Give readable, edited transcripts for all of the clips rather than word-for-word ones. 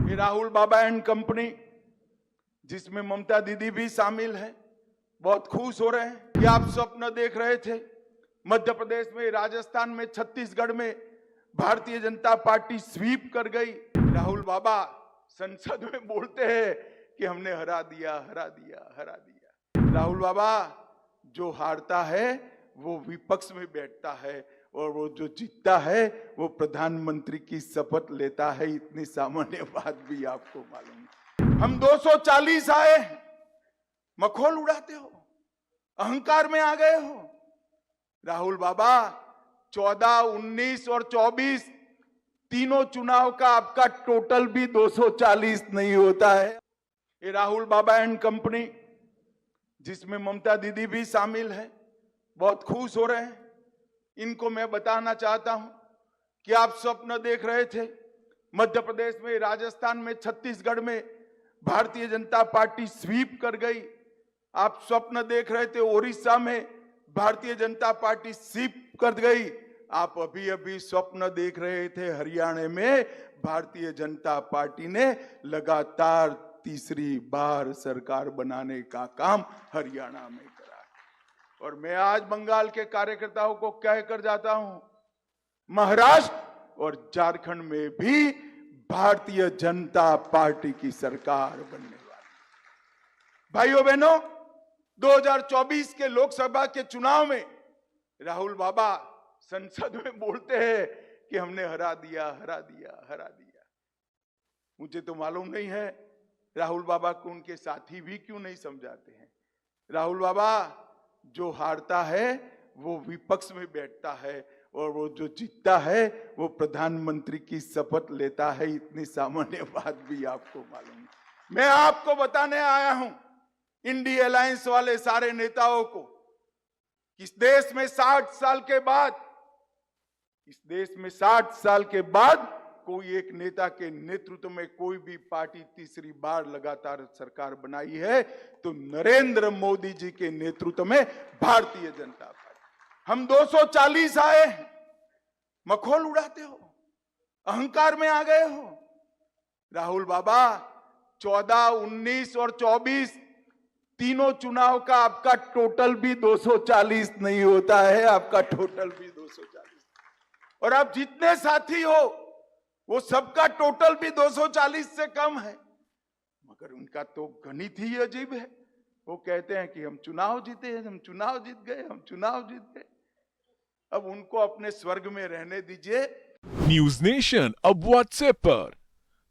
ये राहुल बाबा and company, जिसमें ममता दीदी भी शामिल है, बहुत खुश हो रहे हैं कि आप स्वप्न देख रहे थे। मध्य प्रदेश में, राजस्थान में, छत्तीसगढ़ में भारतीय जनता पार्टी स्वीप कर गई। राहुल बाबा संसद में बोलते हैं कि हमने हरा दिया, हरा दिया, हरा दिया। राहुल बाबा जो हारता है वो विपक्ष में बैठता है और वो जो जीतता है वो प्रधानमंत्री की शपथ लेता है। इतनी सामान्य बात भी आपको मालूम है। हम 240 आए, मखौल उड़ाते हो, अहंकार में आ गए हो। राहुल बाबा 14, 19 और 24 तीनों चुनाव का आपका टोटल भी 240 नहीं होता है। ये राहुल बाबा एंड कंपनी, जिसमें ममता दीदी भी शामिल है, बहुत खुश हो रहे हैं। इनको मैं बताना चाहता हूं कि आप स्वप्न देख रहे थे। मध्य प्रदेश में, राजस्थान में, छत्तीसगढ़ में भारतीय जनता पार्टी स्वीप कर गई। आप स्वप्न देख रहे थे ओडिशा में भारतीय जनता पार्टी स्वीप कर गई। आप अभी अभी स्वप्न देख रहे थे हरियाणा में भारतीय जनता पार्टी ने लगातार तीसरी बार सरकार बनाने का काम हरियाणा में करा। और मैं आज बंगाल के कार्यकर्ताओं को कहकर जाता हूं, महाराष्ट्र और झारखंड में भी भारतीय जनता पार्टी की सरकार बनने वाली। भाइयों बहनों, 2024 के लोकसभा के चुनाव में राहुल बाबा संसद में बोलते हैं कि हमने हरा दिया, हरा दिया, हरा दिया। मुझे तो मालूम नहीं है राहुल बाबा को उनके साथी भी क्यों नहीं समझाते हैं। राहुल बाबा जो हारता है वो विपक्ष में बैठता है और वो जो जीतता है वो प्रधानमंत्री की शपथ लेता है। इतनी सामान्य बात भी आपको मालूम है। मैं आपको बताने आया हूं, इंडिया अलायंस वाले सारे नेताओं को, इस देश में 60 साल के बाद, इस देश में 60 साल के बाद कोई एक नेता के नेतृत्व में कोई भी पार्टी तीसरी बार लगातार सरकार बनाई है तो नरेंद्र मोदी जी के नेतृत्व में भारतीय जनता पार्टी। हम 240 आए, मखौल उड़ाते हो, अहंकार में आ गए हो। राहुल बाबा 14, 19 और 24 तीनों चुनाव का आपका टोटल भी 240 नहीं होता है। आपका टोटल भी 240 और आप जितने साथी हो वो सबका टोटल भी 240 से कम है। मगर उनका तो गणित ही अजीब है। वो कहते हैं कि हम चुनाव जीते हैं, हम चुनाव जीत गए, हम चुनाव जीत गए। अब उनको अपने स्वर्ग में रहने दीजिए। न्यूज नेशन अब व्हाट्सएप पर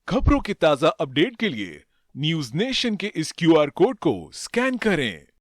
खबरों के ताजा अपडेट के लिए न्यूज नेशन के इस QR कोड को स्कैन करें।